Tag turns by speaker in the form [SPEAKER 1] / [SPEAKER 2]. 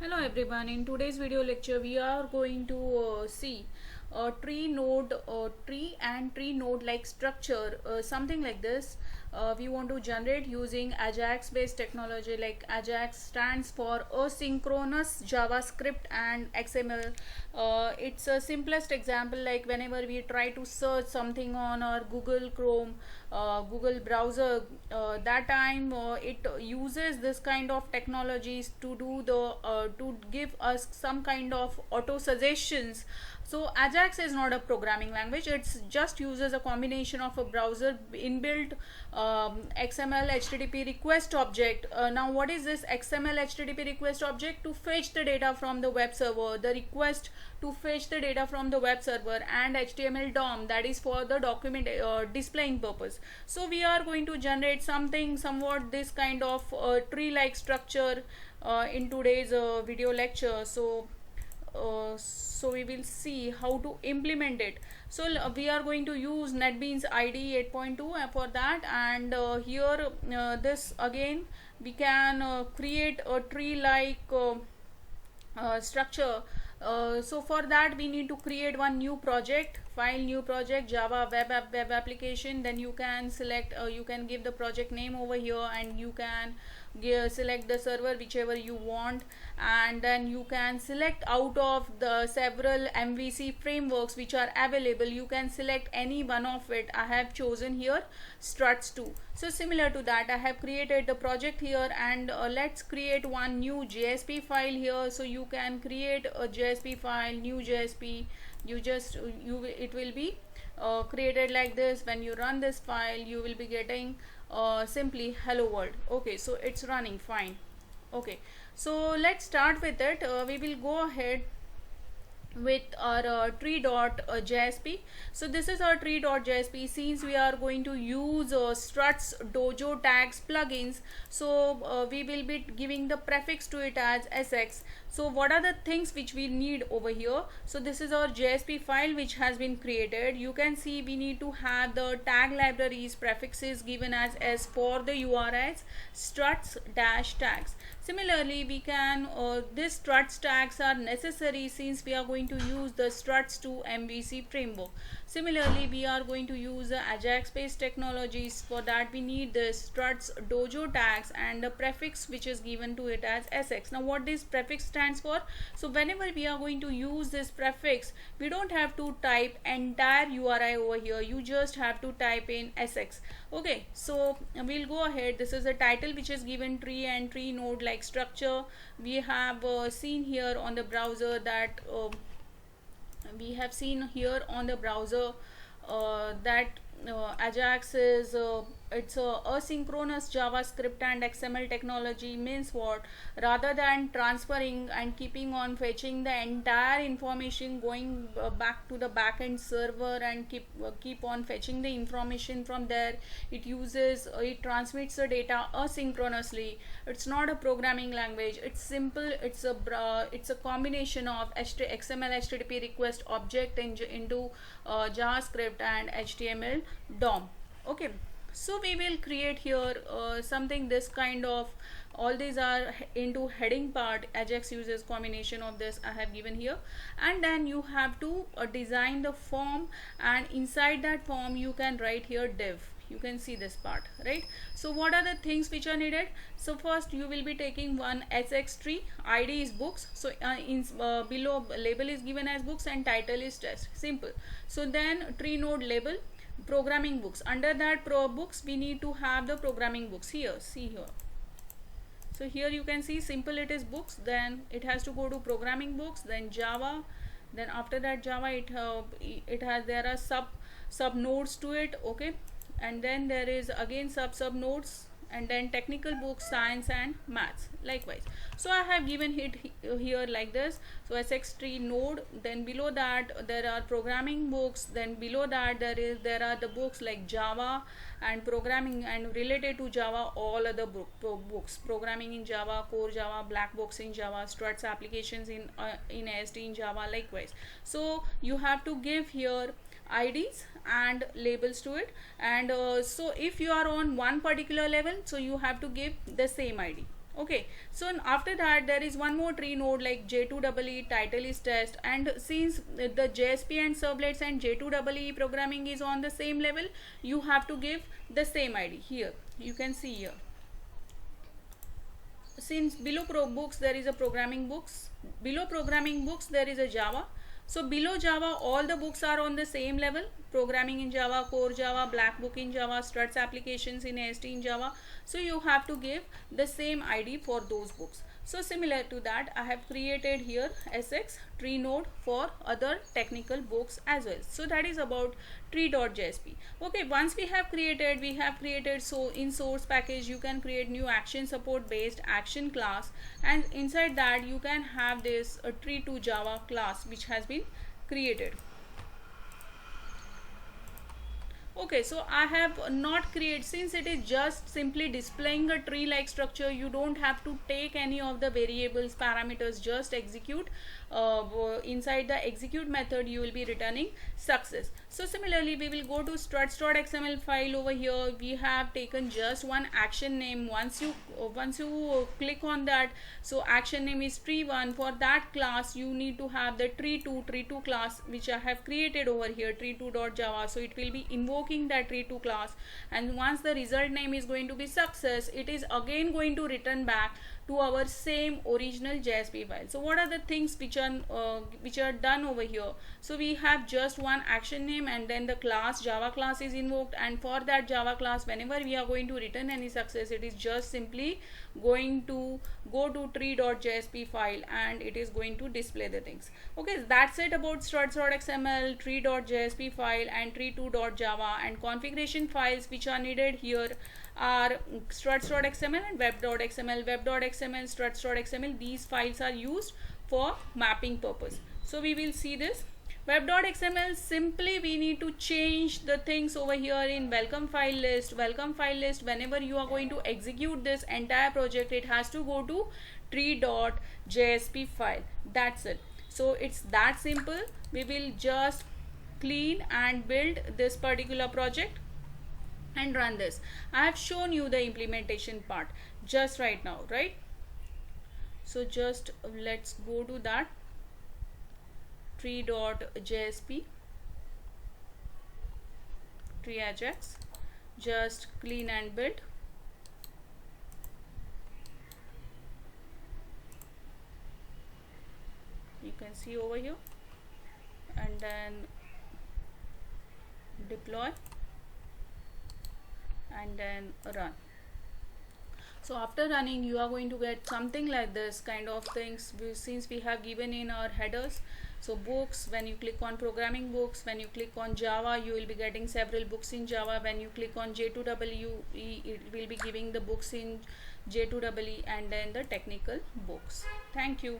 [SPEAKER 1] Hello everyone. In today's video lecture, we are going to see a tree and tree node like structure, something like this. We want to generate using Ajax based technology. Like Ajax stands for asynchronous JavaScript and XML. It's a simplest example. Like whenever we try to search something on our Google Chrome, Google browser, that time it uses this kind of technologies to do the to give us some kind of auto suggestions. So Ajax is not a programming language. It just uses a combination of a browser inbuilt XML HTTP request object. Now what is this XML HTTP request object? To fetch the data from the web server, the request to fetch the data from the web server, and HTML DOM, that is for the document displaying purpose. So we are going to generate something somewhat this kind of tree like structure in today's video lecture. So we will see how to implement it. So we are going to use NetBeans IDE 8.2 for that, and here this again we can create a tree like structure. So for that we need to create one new project, file new project, Java web application. Then you can select, you can give the project name over here, and you can select the server whichever you want, and then you can select out of the several MVC frameworks which are available. You can select any one of it. I have chosen here Struts 2. So similar to that, I have created the project here, and let's create one new JSP file here. So you can create a JSP file, new JSP. It will be created like this. When you run this file, you will be getting simply hello world. Okay, so it's running fine. Okay, so let's start with it. We will go ahead with our tree.jsp. So this is our tree.jsp. Since we are going to use struts dojo tags plugins, so we will be giving the prefix to it as sx. So what are the things which we need over here? So this is our JSP file which has been created. You can see we need to have the tag libraries prefixes given as s for the URIs, struts dash tags. Similarly, we can this struts tags are necessary since we are going to use the struts 2 MVC framework. Similarly, we are going to use the Ajax based technologies. For that we need the struts dojo tags and the prefix which is given to it as sx. Now what this prefix stands for? So whenever we are going to use this prefix, we don't have to type entire URI over here. You just have to type in sx. Okay, so we'll go ahead. This is the title which is given tree and tree node like structure. We have seen here on the browser that Ajax is it's a asynchronous JavaScript and XML technology. Means what? Rather than transferring and keeping on fetching the entire information, going back to the backend server and keep on fetching the information from there, it transmits the data asynchronously. It's not a programming language. It's simple. It's a combination of XML HTTP request object into JavaScript and HTML DOM. Okay, so we will create here something this kind of, all these are into heading part. Ajax uses combination of this I have given here, and then you have to design the form, and inside that form you can write here div. You can see this part, right? So what are the things which are needed? So first you will be taking one sx tree. ID is books. So below label is given as books and title is test. Simple. So then tree node label, programming books. Under that books we need to have the programming books here. See here. So here you can see simple, it is books, then it has to go to programming books, then Java, then after that Java there are sub nodes to it. Okay, and then there is again sub nodes, and then technical books, science and maths likewise. So I have given it here like this. So sx tree node, then below that there are programming books, then below that there are the books like Java and programming, and related to Java all other books, programming in Java, core Java, black box in Java, struts applications in AST in Java likewise. So you have to give here IDs and labels to it, and so if you are on one particular level, so you have to give the same ID. Okay, so after that there is one more tree node like J2EE, title is test, and since the JSP and servlets and J2EE programming is on the same level, you have to give the same ID. Here you can see here, since below books there is a programming books, below programming books there is a Java. So below Java all the books are on the same level: programming in Java, core Java, black book in Java, struts applications in AST in Java. So you have to give the same ID for those books. So similar to that, I have created here SX tree node for other technical books as well. So that is about tree.jsp. Okay, once we have created, so in source package you can create new action support based action class, and inside that you can have this tree to Java class which has been created. Okay, so I have not created, since it is just simply displaying a tree like structure, you don't have to take any of the variables parameters, just execute. Inside the execute method you will be returning success. So similarly we will go to struts.xml file. Over here we have taken just one action name. Once you click on that, so action name is tree1. For that class you need to have the tree2 class which I have created over here, tree2.java. so it will be invoking that tree2 class, and once the result name is going to be success, it is again going to return back to our same original JSP file. So what are the things which are done over here? So we have just one action name, and then the class Java class is invoked, and for that Java class whenever we are going to return any success, it is just simply going to go to tree.jsp file and it is going to display the things. Okay, that's it about struts.xml, tree.jsp file and tree2.java. And configuration files which are needed here are struts.xml and web.xml. Web.xml, struts.xml, these files are used for mapping purpose. So we will see this. Web.xml, simply we need to change the things over here in welcome file list. Welcome file list, whenever you are going to execute this entire project, it has to go to tree.jsp file. That's it. So it's that simple. We will just clean and build this particular project and run this. I have shown you the implementation part just right now, right? So just let's go to that tree.jsp, tree ajax, just clean and build. You can see over here, and then deploy and then run. So after running you are going to get something like this kind of things, since we have given in our headers. So books, when you click on programming books, when you click on Java you will be getting several books in Java. When you click on J2EE, it will be giving the books in J2EE and then the technical books. Thank you.